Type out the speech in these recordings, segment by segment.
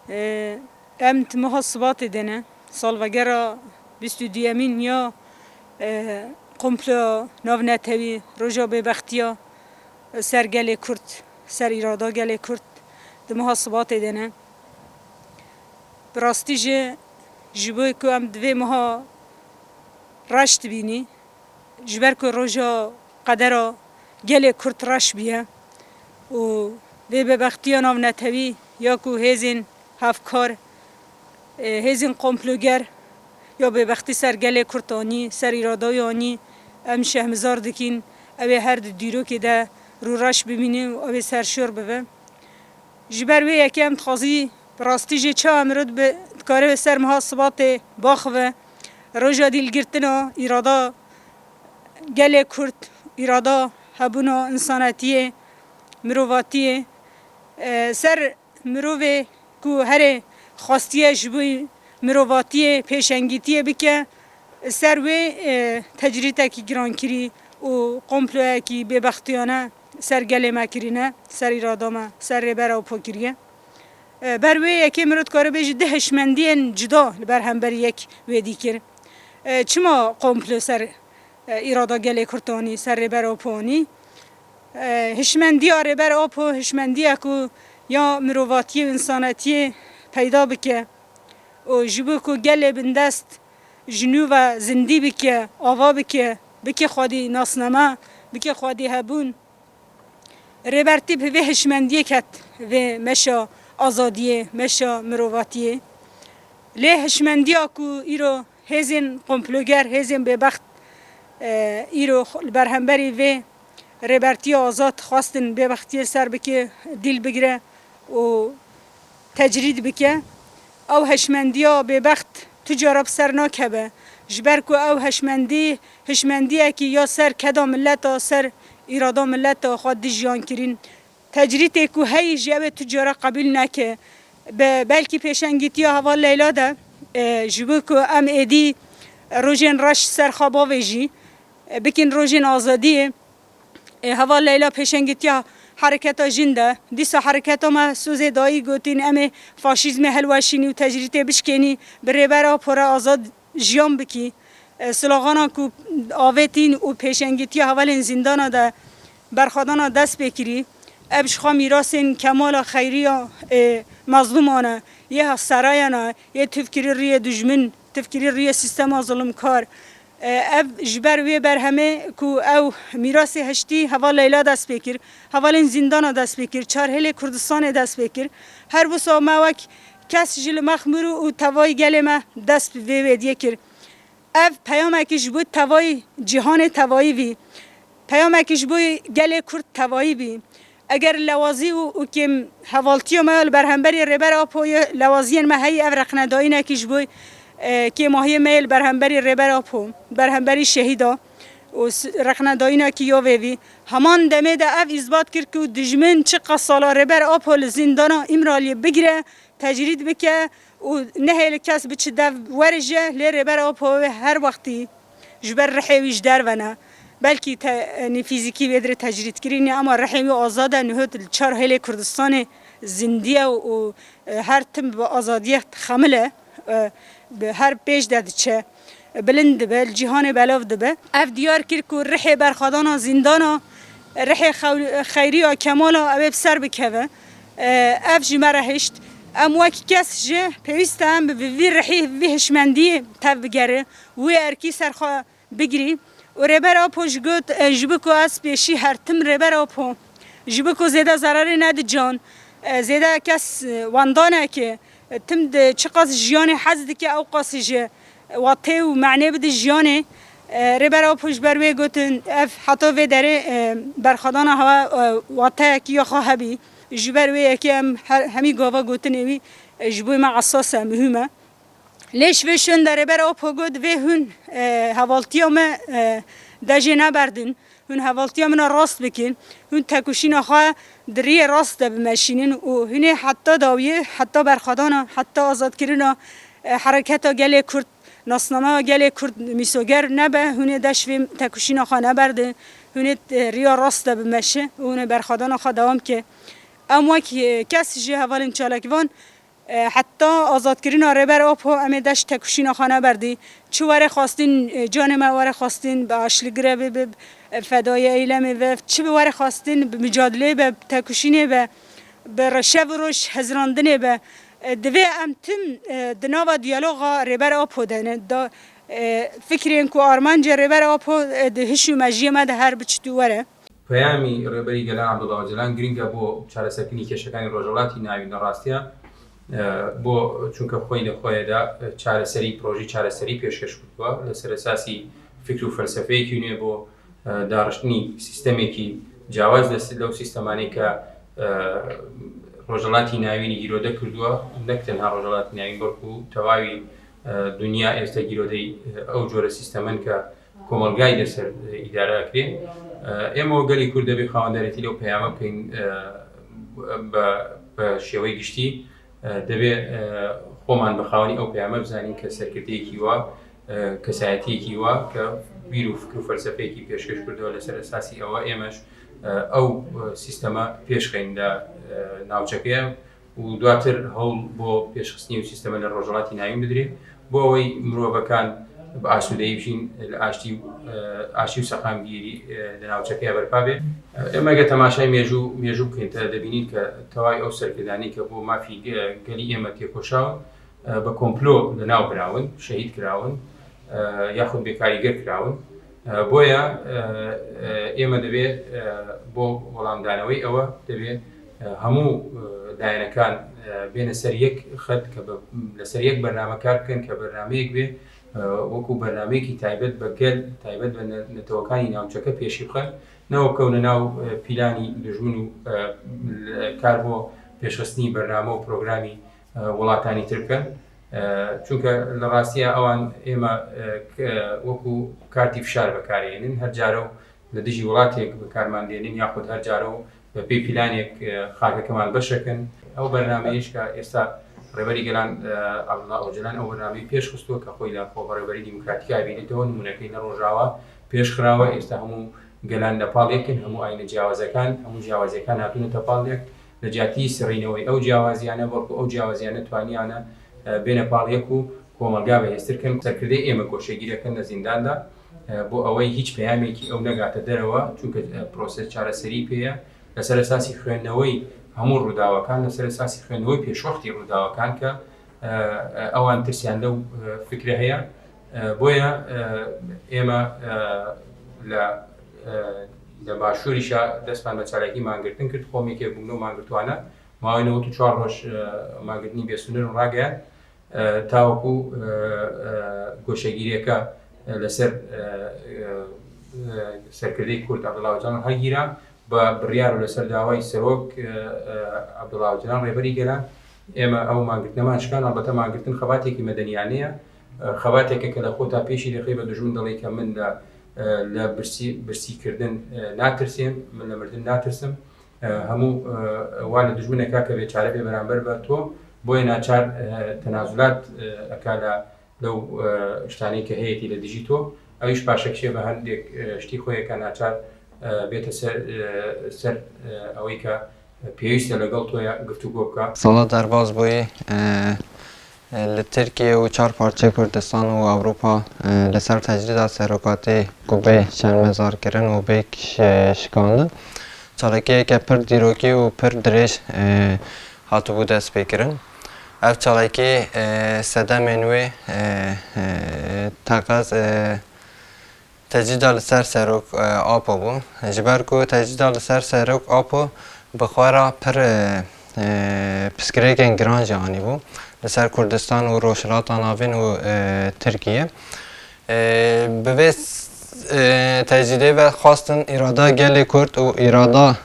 ام محاسبات دنه سالوگرا 22 یا قمپلا ناو نتوی روژا به بختیا سر گل کرد سر ایرادا گل کرد ده محاسبات دنه براستی جبوی که ام دوی مها رشت بینی جبر که روژا قدرا گل کرد رش بیه و به بختیا ناو نتوی یا که هزین هفکار هزین قمپلوگر یا به وقتی سر گل کرتانی سر ایرادای آنی ام شهمزار دکین اوه هر دیرو که ده رو رش ببینیم و اوه سرشور ببه جبر وی یکی هم تخوازی براستی جه چه امرود به کاره سر محاسبات باخوه روژا دیل گرتنا ایرادا گل کرد ایرادا هبونا انساناتیه مرواتیه سر مروه که هر خواستیه جبوی مرواتیه پیشنگیتیه بکه سر وی تجریته کی گران کری و قمپلوه کی ببختیانه سر گله ما کرینه سر ایرادا ما سر ربرا و پاکریه بر وی یکی مرد کاره بیجی ده هشمندین جدا بر هم بر یک ویدی کر چما قمپلو سر ایرادا گله کرتانی سر ربرا و پانی هشمندی ربرا و پا هشمندی اکو یا مرواتی و انساناتی پیدا بکه و جبو که گله بندست جنو و زندی بکه آوا بکه خودی ناسنما بکه خودی هبون ربرتی به هشمندی کت و مشا آزادیه مشا مرواتیه لی هشمندی اکو ایرو هزین قمپلوگر هزین ببخت ایرو برهمبری و ربرتی آزاد خواستن ببختی سر بکه دیل بگیره و تجرید بکه او هشمندیا ببخت تجارب سر ناکبه جبر که او هشمندی اکی یا سر کدا ملت سر ایرادا ملت خود جیان کرین تجرید اکو هی جبه تجارب قبیل نکه بلکی پیشنگیتی هوا لیلا ده جبو که ام ایدی روژین رش سر خوابا ویجی بکن روژین آزادیه هوا لیلا پیشنگیتی حرکت جنده دیسا حرکت ما سوزه دایی گوتین امه فاشیزم هلوشینی و تجریته بشکنی بره برا پر آزاد جیان بکی سلاغانا کو آویتین و پیشنگیتی حوالین زندانا ده برخادانا دست بکری ابشخوا میراسین کمال خیری مظلومانه یه سرایانه یه تفکری روی دجمن تفکری روی سیستم ظلم کار اب جبر وی بر همه کو او میراث هشتی هوا لیلا دست بکر حوالین زندان دست بکر چهار هل کردستان دست بکر هر بسا موک کس جل مخمرو و توای گل ما دست وی کر اف پیام اکیش بود توای جهان توایی وی پیام اکیش بود گل کرد توایی بی اگر لوازی و کم حوالتی و مال برهمبری ربر آپوی لوازین ما هی افرق ندایی نکیش بود که ماهی میل برهمبری ربر آپو برهمبری شهیدا و رقنا داینا کی یاوی همان دمه ده اف اثبات کرد که دجمن چه قصالا ربر آپو زندانا امرالی بگیره تجرید بکه و نه کس بچه دو ورجه لی ربر آپو هر وقتی جبر رحیویش در ونه بلکی فیزیکی بدر تجرید کردنی اما رحیمی آزاده نهود چهار هل کردستان زندیه و هر تم با آزادیه خمله به هر پیش داد چه بلند به جهان بلاف دبه اف دیار کرد که رحی برخادانا زندانا رحی خیری و کمالا ابب سر بکوه اف جمره هشت ام وکی کس جه پیوسته هم به وی رحی وی هشمندی تف بگره وی ارکی سرخوا بگیری و ربر آپو جبکو از پیشی هر تم ربر آپو جبکو زیده ضرری ند جان زیده کس واندانه که تم ده چقاس جیانه حزد که او قاس جه واته و معنی بده جیانه ربر آپوش بروی گوتن اف حتی وی داره برخدان هوا واته کی یا خواهبی جبروی یکی همی گاوا گوتن اوی جبوی ما اساسه مهمه لیش وشون در ربر آپو گود وی هون حوالتیام دجه نبردن هون حوالتیام راست بکن هون تکوشین خواه دری راست بمشینن و هنی حتی داویه حتی برخدانا حتی آزاد کردن حرکت گله کرد ناسنامه گله کرد میسوگر نبه هنی دشویم تکوشین خواه نبرده هنی ریا راست بمشه و هنی برخدانا خواه دوام که اما که کسی جه حوالین چالکوان حتی آزادکردن رهبر آب امی دشت تکوشین خانه بردی چه وره خواستین جان ما وره خواستین به اشلگره به فدای ایلم و چه وره خواستین به مجادله به تکوشین به رشب روش هزراندنه به دوی ام تم دنوا دیالوگا رهبر آب دهنه دا فکرین کو آرمان جه رهبر آب دهشو مجیه ما ده هر بچتو وره پەیامی ڕێبەری گەلان عەبدوڵڵا ئۆجلان گرنگە بۆ چارەسەرکردنی کێشەکانی ڕۆژهەڵاتی ناوین ڕاستیە بۆ چونکە خۆی لە خۆیەدا چارەسەری پرۆژی چارەسەری پێشکەش کردووە لەسەر ئەساسی فکر و فەلسەفەیەکی نوێ بۆ داڕشتنی سیستەمێکی جیاواز لەو سیستەمانەی کە ڕۆژهەڵاتی ناوینی گیرۆدە کردووە نەک تەنها ڕۆژهەڵاتی ناوین بەڵکو تەواوی دنیا ئێستا گیرۆدەی ئەو جۆرە سیستەمەن کە کۆمەلگای لەسەر ئیدارەکرێن ئێمە گەلی کورد دەبێت خاوەندەرێتی لەو پەیامە بکەین بە شێوەی گشتی دەبێت خۆمان بە خاوەنی ئەو پەیامە بزانین کە سەرکردەیەکی وە کەسایەتیەکی وە کە بیر و فکر و فەلسەفەیەکی پێشکەش کردەوە لەسەر ئەساسی ئەوە ئێمەش ئەو سیستەمە پێشخەین لە ناوچەکەیە و دواتر هەوڵ بۆ پێشخستنی و سیستەمە لە ڕۆژهەڵاتی ناوین بدرێت بۆ ئەوەی مرۆڤەکان بە ئاسوودەیی بژین لە ئاشتی و سەقامگیری لە ناوچەکەیە بەرپا بێت ئێمە گە تەماشای مێژوو بکەین تا دەبینین کە تەواوی ئەو سەرکردانەی کە بۆ مافی گەلی ئێمە تێکۆشاون بە کۆمپلۆ لەناو براون شەهید کراون یاخود بێکاریگەر کراون بۆیە ئێمە دەبێت بۆ وەڵامدانەوەی ئەوە دەبێت هەموو لایەنەکان بێنە سەر یەک خەت کە لەسەر یەک بەرنامە کار بکەن کە بەرنامەیەک بێ وەکو بەرنامەیەکی تایبەت بە گەل تایبەت بە نەتەوەکانی ناوچەکە پێشی بخەن نەوەکەونە ناو پیلانی دژون و کار بۆ پێشخستنی بەرنامە و پرۆگرامی وڵاتانی تر بکەن چونکە لە ڕاستیە ئەوان ئێمە وەکو کارتی فشار بەکارێنن هەر جارە و لە دژی وڵاتێک بەکارمان دێنن یاخود هەر جارە و بە پێی پیلانێک خاکەکەمان بەشەکەن ئەو بەرنامەیەش کە ئێستا ڕێبەری گەلان عەبدوڵڵا ئۆجلان ئەو بەرنامەی پێش خستووە کە خۆی لە خۆبەڕێوەبەری دیموکراتیکا بینێتەوە نمونەکەی نەڕۆژاوە پێشخراوە ئێستا هەموو گەلان لەپاڵێکن هەموو ئاینە جیاوازەکان هەموو جیاوازیەکان هاتوونەتە پاڵێک لە جیاتی سڕینەوەی ئەو جیاوازیانە بەڵکو ئەو جیاوازیانە توانیانە بێنە پاڵێک و کۆمەلگا بەهێزترکەن سەرکردەی ئێمە گۆشەگیرەکەن لە زینداندا بۆ ئەوەی هیچ پەیامێکی ئەو نەگاتە دەرەوە چونکە پرۆسەس چارەسەری پێیە لەسەر ئەساسی خوێندنەوەی هەموو ڕووداوەکان لەسەر ئەساسی خوێندنەوەی پێشوەختی ڕووداوەکان کە ئەوان ترسیان لەو فکرە هەیە بۆیە ئێمە لە باشووریشا دەستمان بە چالاکی مانگرتن کرد خۆمێکێ بوون و مانگرتوانە ماوەی 94 ڕۆژ مانگرتنی بێسونر ڕاگەیان تاوەکو گۆشەگیریەکە لەسەر سەرکردەی کورد عەبدوڵڵا ئۆجلان هەرگیرا بە بڕیار و لەسەر داوای سەرۆک عەبدوڵڵا ئۆجلان ڕێبەری گەلان ئێمە ئەو مانگرتنەمان شکان ئەڵبەتە مانگرتن خەباتێکی مەدەنیانەیە خەباتێکە کە لە خۆتا پێشی دەخەی بە دژون دەڵێ کە من لە برسیکردن ناترسێم من لە مردن ناترسم هەموو وا لە دژمنێکا کە بێچارە بێ بەرامبەر بە تۆ بۆیە ناچار تەنازولات ئەکا لەو شتانەی کە هەیەی لە دژی تۆ ئەویش پاشەکشێ بە هەندێک شتی خۆیەکە ناچار بێتە سەر ئەوەی کە پێویستە لەگەڵ تۆیە گفتوگۆ بکە. ساڵات دەرباز بووی لە ترکیە و چار پارچەی کوردستان و ئەوروپا لەسەر تەجریدا سەرۆکاتی گوبێ شەرمەزارکردن و بێک شکاندن چالاکیەکە پڕ دیرۆکی و پڕ درێژ هاتوبوو دەست پێکردن ئەو چالاکی سەدەمێن وێ تەقەز تەجریدا لەسەر سەرۆک ئاپۆ بوو ji ber ku tecrîda li ser serok apo bi xwara pir pirsgirêkên giran jî anîbû li ser Kurdistan û Rojhilata Navîn û Tirkiye bi vê tecrîdê ve xwastin îrada gelê Kurd û îrada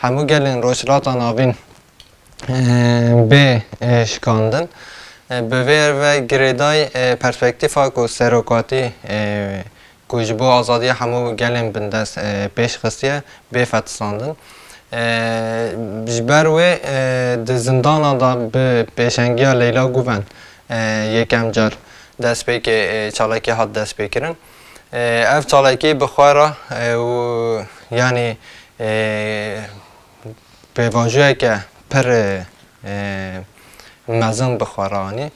hemû gelên Rojhilata Navîn bê şikandin bi vê ve girêdayî perspektîfa ku serokatî ku ji bo azadiya hemû gelên bin dest pêş xistiye bê fetisandin ji ber wê di zindana da bi pêşengiya Leyla Guven yekem car destpêkê çalakî hat destpêkirin ev çalakî bi xwara û yanî pêvajiyeke pir مزن بخورانی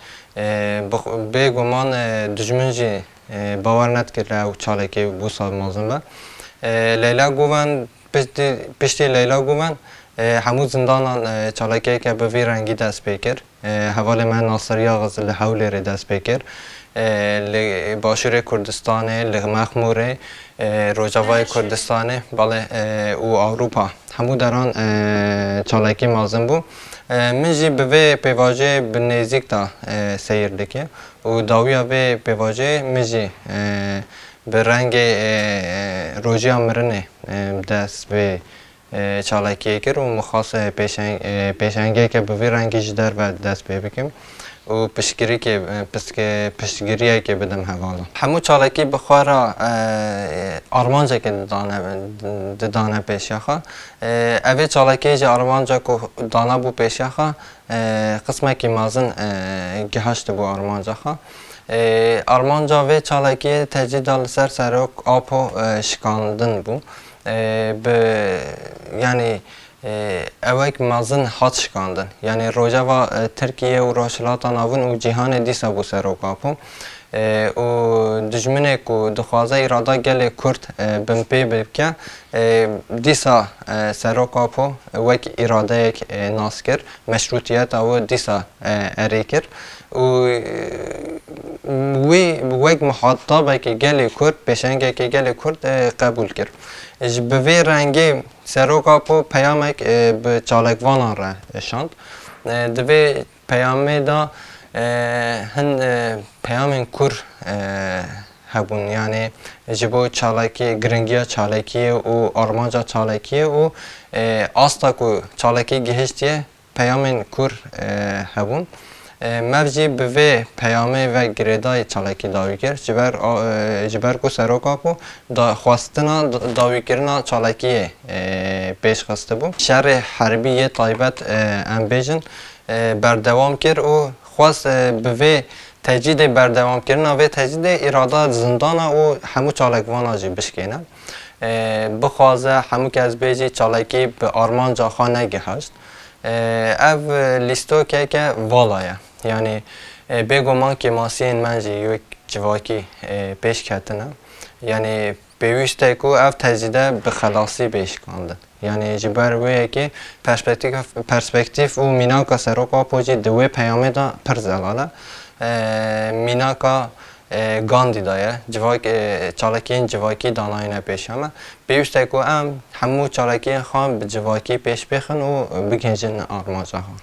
بگمان دجمن جی باور ند کرده او چالکی بوسا مازن با لیلا گوان پشتی لیلا گوان همو زندان چالکی که به وی رنگی دست بکر حوال من ناصری آغاز لحول ری دست بکر باشور کردستان لغمخموره روجاوای کردستان باله او اروپا همو دران چالکی مازن بو من جی به پیواجه به نزدیک دا سیر دکه و داویا به پیواجه من جی به رنگ روژی امرنه دست به چالکی کر و مخاص پیشنگه که به رنگی جدر و دست به بکم و پشتگیریه که بدم حوالا همو چالکی بخواه آرمانجا که دانه پیشیخا اوه چالکی جا آرمانجا که دانه بو پیشیخا قسمه که مازن گهشت بو آرمانجا خوا آرمانجا و چالکی تجدید دال سر آپو شکاندن بو یعنی اوک مازن هات شکاندن یعنی روجا و ترکیه و روشلات ناون و جهان دیسا بو سروکاپو و دجمنه کو دخوازه اراده گل کرد بمپی ببکه دیسا سروکاپو وک اراده یک ناس کر مشروطیت او دیسا اری کر و وک محاطبه که گل کرد پیشنگه که گل کرد قبول کرد به وی رنگی سروکاپو پیامک به چالکوانان را شاند دوی پیامه دا هن پیامین کور هبون یعنی جبو چالکی گرنگیا چالکی و آرمانجا چالکی و آستا کو چالکی گهشتیه پیامین کور هبون مرجی به وی پیامه و گریدای چالکی داوی کرد جبر کو سروکاپو خواستنا داوی کردن چالکی پیش خواسته بود شهر حربی تایبت امبیجن بردوام کرد و خواست به وی تجدید بردوام کردن و تجدید اراده زندان و همو چالکوانا جی بشکنه بخوازه همو که از بیجی چالکی به آرمان جاخا نگهشت او لیستو که والایه یعنی بگمان که ماسین منجی یک جواکی پیش کردنه یعنی بیوشته که او تجدیده به خلاصی پیش کندن یعنی جبر ویه که پرسپکتیف و میناکا سروکاپو جی دوی پیامه دا پر زلاله میناکا گاندی دایه چالکی جواکی دانایی نپیش همه بیوشته که همو چالکی خواه به جواکی پیش بخن و بگنجن آرمانجا ها